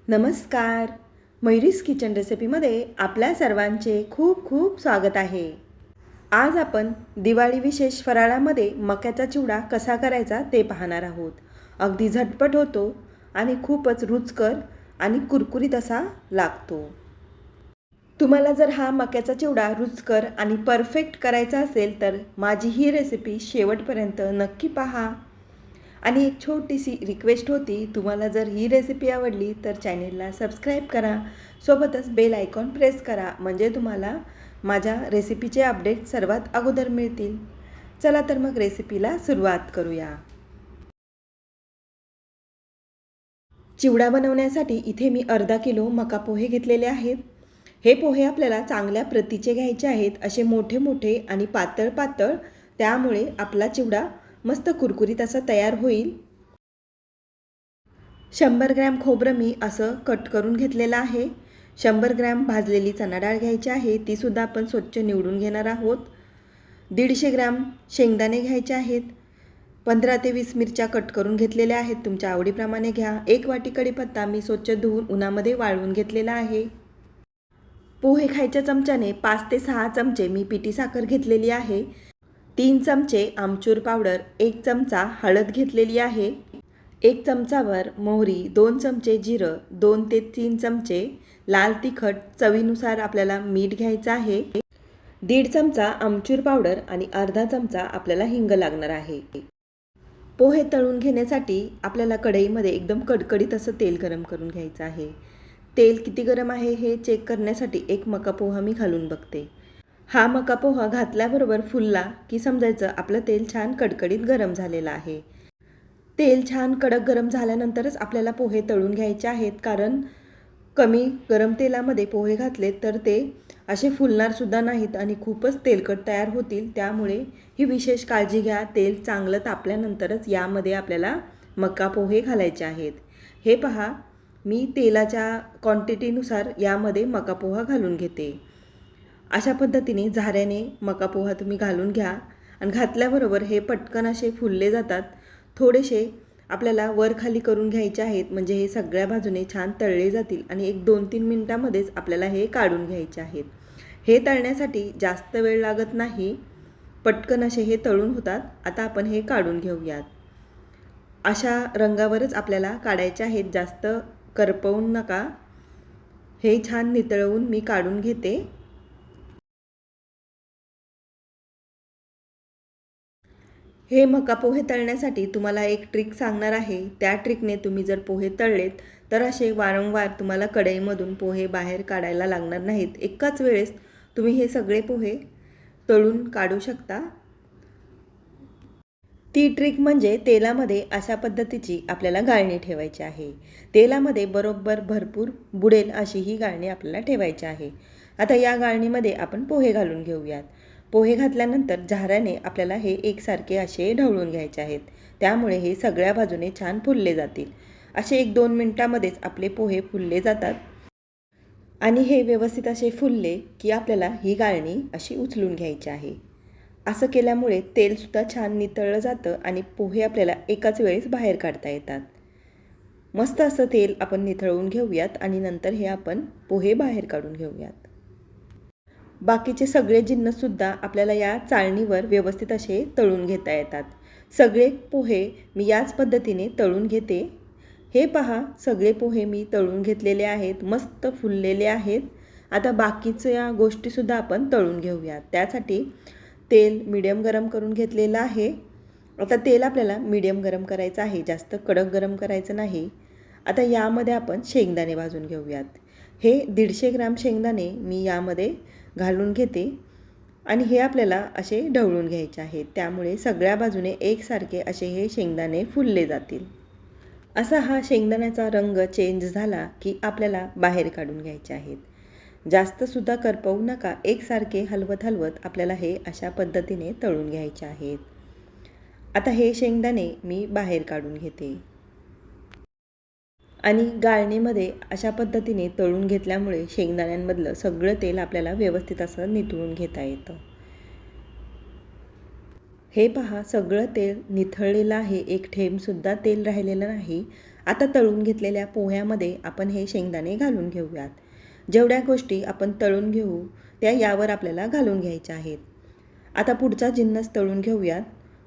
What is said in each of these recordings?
नमस्कार. मयुरीज किचन रेसिपीमध्ये आपल्या सर्वांचे खूप खूप स्वागत आहे. आज आपण दिवाळी विशेष फराळामध्ये मक्याचा चिवडा कसा करायचा ते पाहणार आहोत. अगदी झटपट होतो आणि खूपच रुचकर आणि कुरकुरीत असा लागतो. तुम्हाला जर हा मक्याचा चिवडा रुचकर आणि परफेक्ट करायचा असेल तर माझी ही रेसिपी शेवटपर्यंत नक्की पहा. आणि एक छोटीशी रिक्वेस्ट होती, तुम्हाला जर ही रेसिपी आवडली तर चॅनेलला सबस्क्राईब करा, सोबतच बेल आयकॉन प्रेस करा, म्हणजे तुम्हाला माझ्या रेसिपीचे अपडेट सर्वात अगोदर मिळतील. चला तर मग रेसिपीला सुरुवात करूया. चिवडा बनवण्यासाठी इथे मी अर्धा किलो मका पोहे घेतलेले आहेत. हे पोहे आपल्याला चांगल्या प्रतीचे घ्यायचे आहेत, असे मोठे मोठे आणि पातळ पातळ, त्यामुळे आपला चिवडा मस्त कुरकुरीत असा तयार होईल. 100 ग्रॅम खोबरं मी असं कट करून घेतलेलं आहे. 100 ग्रॅम भाजलेली चणा डाळ घ्यायची आहे, तीसुद्धा आपण स्वच्छ निवडून घेणार आहोत. 150 ग्रॅम शेंगदाणे घ्यायचे आहेत. 15 ते 20 मिरच्या कट करून घेतलेल्या आहेत, तुमच्या आवडीप्रमाणे घ्या. 1 वाटी कढीपत्ता मी स्वच्छ धुवून उन्हामध्ये वाळवून घेतलेला आहे. पोहे खायच्या चमच्याने 5 ते 6 चमचे मी पिठी साखर घेतलेली आहे. 3 चमचे आमचूर पावडर, 1 चमचा हळद घेतलेली आहे. 1 चमचाभर मोहरी, 2 चमचे जिरं, 2 ते 3 चमचे लाल तिखट, चवीनुसार आपल्याला मीठ घ्यायचं आहे. 1.5 चमचा आमचूर पावडर आणि अर्धा चमचा आपल्याला हिंग लागणार आहे. पोहे तळून घेण्यासाठी आपल्याला कढईमध्ये एकदम कडकडीत असं तेल गरम करून घ्यायचं आहे. तेल किती गरम आहे हे चेक करण्यासाठी एक मका पोहा मी घालून बघते. हा मका पोहा घातल्याबरोबर फुलला की समजायचं आपलं तेल छान कडकडीत गरम झालेलं आहे. तेल छान कडक गरम झाल्यानंतरच आपल्याला पोहे तळून घ्यायचे आहेत, कारण कमी गरम तेलामध्ये पोहे घातले तर ते असे फुलणारसुद्धा नाहीत आणि खूपच तेलकट तयार होतील. त्यामुळे ही विशेष काळजी घ्या. तेल चांगलं तापल्यानंतरच यामध्ये आपल्याला मका पोहे घालायचे आहेत. हे पहा, मी तेलाच्या क्वांटिटीनुसार यामध्ये मका पोहा घालून घेते. अशा पद्धतीने झाऱ्याने मका पोहा तुम्ही घालून घ्या आणि घातल्याबरोबर हे पटकन असे फुलले जातात. थोडेसे आपल्याला वर खाली करून घ्यायचे आहेत, म्हणजे हे सगळ्या बाजूने छान तळले जातील आणि 1-2-3 मिनटामध्येच आपल्याला हे काढून घ्यायचे आहेत. हे तळण्यासाठी जास्त वेळ लागत नाही, पटकन असे हे तळून होतात. आता आपण हे काढून घेऊयात. अशा रंगावरच आपल्याला काढायचे आहेत, जास्त करपवून नका. हे छान नितळवून मी काढून घेते. हे मका पोहे तळण्यासाठी तुम्हाला एक ट्रिक सांगणार आहे. त्या ट्रिकने तुम्ही जर पोहे तळलेत तर असे वारंवार तुम्हाला कढईमधून पोहे बाहेर काढायला लागणार नाहीत. एकाच वेळेस तुम्ही हे सगळे पोहे तळून काढू शकता. ती ट्रिक म्हणजे तेलामध्ये अशा पद्धतीची आपल्याला गाळणी ठेवायची आहे. तेलामध्ये बरोबर भरपूर बुडेल अशी ही गाळणी आपल्याला ठेवायची आहे. आता या गाळणीमध्ये आपण पोहे घालून घेऊयात. पोहे घातल्यानंतर झाऱ्याने आपल्याला हे एकसारखे असे ढवळून घ्यायचे आहेत, त्यामुळे हे सगळ्या बाजूने छान फुलले जातील. असे 1-2 मिनटामध्येच आपले पोहे फुलले जातात आणि हे व्यवस्थित असे फुलले की आपल्याला ही गाळणी अशी उचलून घ्यायची आहे. असं केल्यामुळे तेलसुद्धा छान नितळलं जातं आणि पोहे आपल्याला एकाच वेळेस बाहेर काढता येतात. मस्त असं तेल आपण निथळवून घेऊयात आणि नंतर हे आपण पोहे बाहेर काढून घेऊयात. बाकीचे सगळे जिन्नससुद्धा आपल्याला या चाळणीवर व्यवस्थित असे तळून घेता येतात. सगळे पोहे मी याच पद्धतीने तळून घेते. हे पहा, सगळे पोहे मी तळून घेतलेले आहेत, मस्त फुललेले आहेत. आता बाकीच्या गोष्टीसुद्धा आपण तळून घेऊयात. त्यासाठी तेल मीडियम गरम करून घेतलेलं आहे. आता तेल आपल्याला मीडियम गरम करायचं आहे, जास्त कडक गरम करायचं नाही. आता यामध्ये आपण शेंगदाणे भाजून घेऊयात. हे 150 ग्रॅम शेंगदाणे मी यामध्ये घालून घेते आणि हे आपल्याला असे ढवळून घ्यायचे आहेत, त्यामुळे सगळ्या बाजूने एकसारखे असे हे शेंगदाणे फुलले जातील. असा हा शेंगदाण्याचा रंग चेंज झाला की आपल्याला बाहेर काढून घ्यायचे आहेत. जास्तसुद्धा करपवू नका, एकसारखे हलवत हलवत आपल्याला हे अशा पद्धतीने तळून घ्यायचे आहेत. आता हे शेंगदाणे मी बाहेर काढून घेते आणि गाळणीमध्ये अशा पद्धतीने तळून घेतल्यामुळे शेंगदाण्यांमधलं सगळं तेल आपल्याला व्यवस्थित असं निथळून घेता येतं. हे पहा, सगळं तेल निथळलेलं आहे, एक थेंबसुद्धा तेल राहिलेलं नाही. आता तळून घेतलेल्या पोह्यामध्ये आपण हे शेंगदाणे घालून घेऊयात. जेवढ्या गोष्टी आपण तळून घेऊ त्या यावर आपल्याला घालून घ्यायच्या आहेत. आता पुढचा जिन्नस तळून घेऊयात.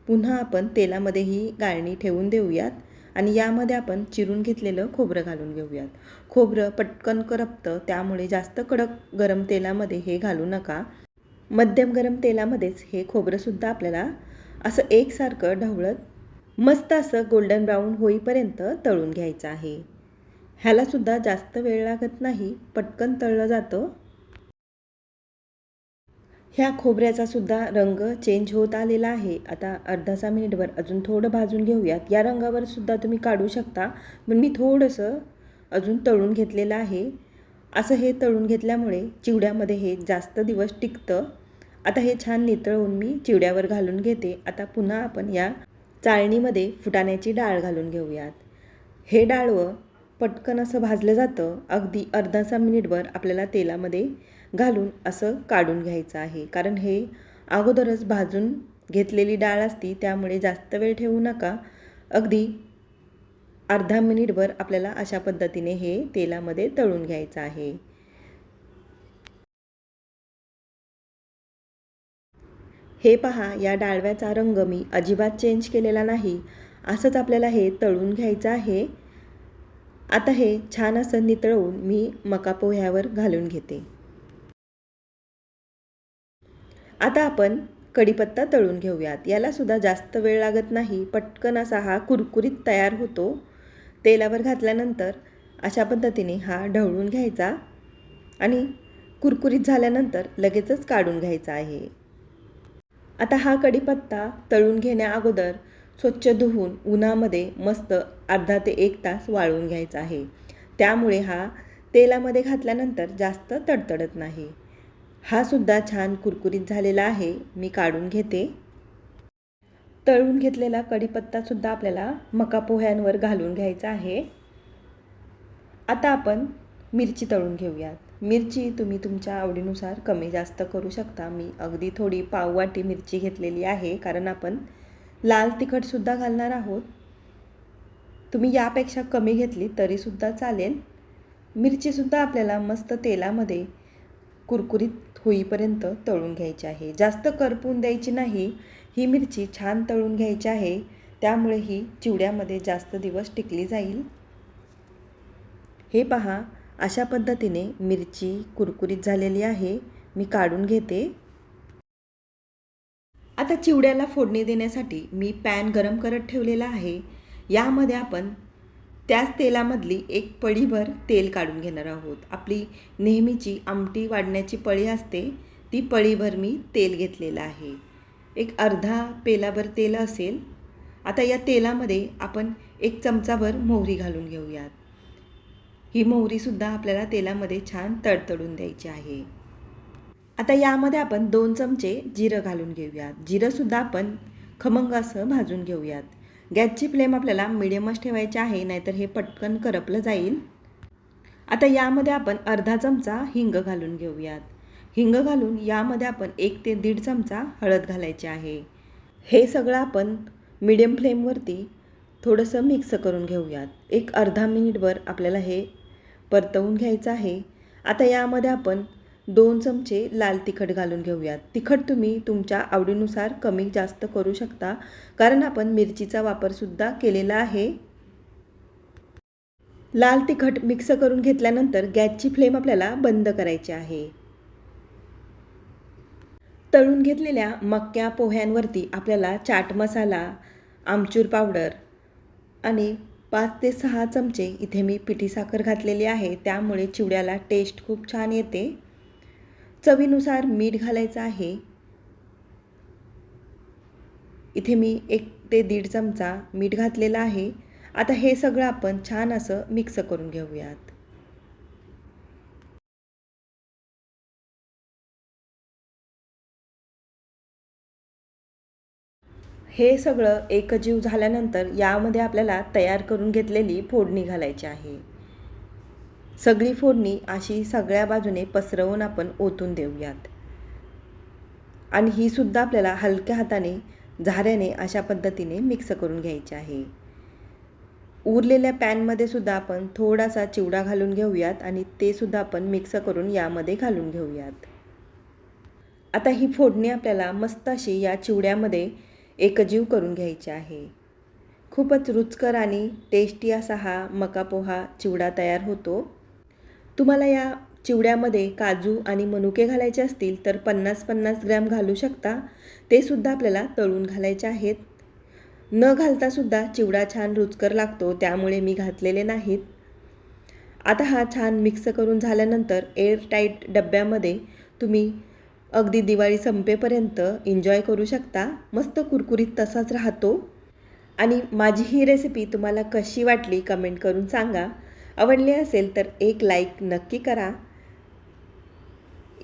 पुन्हा आपण तेलामध्ये ही गाळणी ठेवून देऊयात आणि यामध्ये आपण चिरून घेतलेलं खोबरं घालून घेऊयात. खोबरं पटकन करपतं, त्यामुळे जास्त कडक गरम तेलामध्ये हे घालू नका. मध्यम गरम तेलामध्येच हे खोबरंसुद्धा आपल्याला असं एकसारखं ढवळत मस्त असं गोल्डन ब्राऊन होईपर्यंत तळून घ्यायचं आहे. ह्यालासुद्धा जास्त वेळ लागत नाही, पटकन तळलं जातं. ह्या खोबऱ्याचा सुद्धा रंग चेंज होत आलेला आहे. आता अर्धा मिनिटभर अजून थोडं भाजून घेऊयात. या रंगावर सुद्धा तुम्ही काढू शकता, पण मी थोडंसं अजून तळून घेतलेलं आहे. असं हे तळून घेतल्यामुळे चिवड्यामध्ये हे जास्त दिवस टिकतं. आता हे छान नितळवून मी चिवड्यावर घालून घेते. आता पुन्हा आपण या चाळणीमध्ये फुटाण्याची डाळ घालून घेऊयात. हे डाळवं पटकन असं भाजलं जातं. अगदी अर्धा मिनिटभर आपल्याला तेलामध्ये घालून असं काढून घ्यायचं आहे, कारण हे अगोदरच भाजून घेतलेली डाळ असती, त्यामुळे जास्त वेळ ठेवू नका. अगदी अर्धा मिनिटभर आपल्याला अशा पद्धतीने हे तेलामध्ये तळून घ्यायचं आहे. हे पहा, या डाळव्याचा रंग मी अजिबात चेंज केलेला नाही. असंच आपल्याला हे तळून घ्यायचं आहे. आता हे छान असं नितळवून मी मका पोह्यावर घालून घेते. आता आपण कढीपत्ता तळून घेऊयात. यालासुद्धा जास्त वेळ लागत नाही, पटकन असा हा कुरकुरीत तयार होतो. तेलावर घातल्यानंतर अशा पद्धतीने हा ढवळून घ्यायचा आणि कुरकुरीत झाल्यानंतर लगेचच काढून घ्यायचा आहे. आता हा कढीपत्ता तळून घेण्या अगोदर स्वच्छ धुवून उन्हामध्ये मस्त अर्धा ते 1 तास वाळवून घ्यायचा आहे. त्यामुळे हा तेलामध्ये घातल्यानंतर जास्त तडतडत नाही. हा सुद्धा छान कुरकुरीत झालेला आहे. मी काढून घेते. तळून घेतलेला कढीपत्तासुद्धा आपल्याला मका पोह्यांवर घालून घ्यायचा आहे. आता आपण मिरची तळून घेऊयात. मिरची तुम्ही तुमच्या आवडीनुसार कमी जास्त करू शकता. मी अगदी थोडी पाववाटी मिरची घेतलेली आहे, कारण आपण लाल तिखटसुद्धा घालणार आहोत. तुम्ही यापेक्षा कमी घेतली तरीसुद्धा चालेल. मिरचीसुद्धा आपल्याला मस्त तेलामध्ये कुरकुरीत होईपर्यंत तळून घ्यायची आहे. जास्त करपून द्यायची नाही. ही मिरची छान तळून घ्यायची आहे, त्यामुळे ही चिवड्यामध्ये जास्त दिवस टिकली जाईल. हे पहा, अशा पद्धतीने मिरची कुरकुरीत झालेली आहे. मी काढून घेते. आता चिवड्याला फोडणी देण्यासाठी मी पॅन गरम करत ठेवलेला आहे. यामध्ये आपण त्याच तेलामधली एक पळीभर तेल काढून घेणार आहोत. आपली नेहमीची आमटी वाढण्याची पळी असते, ती पळीभर मी तेल घेतलेलं आहे. एक अर्धा पेलाभर तेल असेल. आता या तेलामध्ये आपण 1 चमचाभर मोहरी घालून घेऊयात. ही मोहरीसुद्धा आपल्याला तेलामध्ये छान तडतडून द्यायची आहे. आता यामध्ये आपण 2 चमचे जिरं घालून घेऊयात. जिरंसुद्धा आपण खमंग असं भाजून घेऊयात. गॅसची फ्लेम आपल्याला मिडियमच ठेवायची आहे, नाहीतर हे पटकन करपलं जाईल. आता यामध्ये आपण अर्धा चमचा हिंग घालून घेऊयात. हिंग घालून यामध्ये आपण 1 ते 1.5 चमचा हळद घालायची आहे. हे सगळं आपण मिडियम फ्लेमवरती थोडंसं मिक्स करून घेऊयात. एक अर्धा मिनिटभर आपल्याला हे परतवून घ्यायचं आहे. आता यामध्ये आपण 2 चमचे लाल तिखट घालून घेऊयात. तिखट तुम्ही तुमच्या आवडीनुसार कमी जास्त करू शकता, कारण आपण मिरचीचा वापरसुद्धा केलेला आहे. लाल तिखट मिक्स करून घेतल्यानंतर गॅसची फ्लेम आपल्याला बंद करायची आहे. तळून घेतलेल्या मक्या पोह्यांवरती आपल्याला चाट मसाला, आमचूर पावडर आणि 5 ते 6 चमचे इथे मी पिठी साखर घातलेली आहे, त्यामुळे चिवड्याला टेस्ट खूप छान येते. चवीनुसार मीठ घालायचं आहे. इथे मी 1 ते 1.5 चमचा मीठ घातलेलं आहे. आता हे सगळं आपण छान असं मिक्स करून घेऊयात. हे सगळं एकजीव झाल्यानंतर यामध्ये आपल्याला तयार करून घेतलेली फोडणी घालायची आहे. सगळी फोडणी अशी सगळ्या बाजूने पसरवून आपण ओतून देऊयात. आणि ही सुद्धा आपल्याला हलक्या हाताने झाऱ्याने अशा पद्धतीने मिक्स करून घ्यायची आहे. उरलेल्या पॅनमध्ये सुद्धा आपण थोडासा चिवडा घालून घेऊयात आणि ते सुद्धा आपण मिक्स करून यामध्ये घालून घेऊयात. आता ही फोडणी आपल्याला मस्त अशी या चिवड्यामध्ये एकजीव करून घ्यायची आहे. खूपच रुचकर आणि टेस्टी असा हा मका पोहा चिवडा तयार होतो. तुम्हाला या चिवड्यामध्ये काजू आणि मनुके घालायचे असतील तर 50-50 ग्रॅम घालू शकता. ते सुद्धा आपल्याला तळून घालायचे आहेत. न घालता सुद्धा चिवडा छान रुचकर लागतो, त्यामुळे मी घातलेले नाहीत. आता हा छान मिक्स करून झाल्यानंतर एअरटाईट डब्यामध्ये तुम्ही अगदी दिवाळी संपेपर्यंत एन्जॉय करू शकता. मस्त कुरकुरीत तसाच राहतो. आणि माझी ही रेसिपी तुम्हाला कशी वाटली कमेंट करून सांगा. आवडली असेल तर एक लाईक नक्की करा.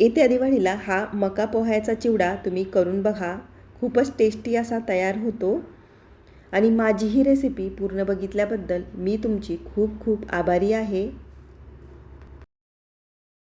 येत्या दिवाळीला हा मका पोह्याचा चिवडा तुम्ही करून बघा. खूपच टेस्टी असा तयार होतो. आणि माझी ही रेसिपी पूर्ण बघितल्याबद्दल मी तुमची खूप खूप आभारी आहे.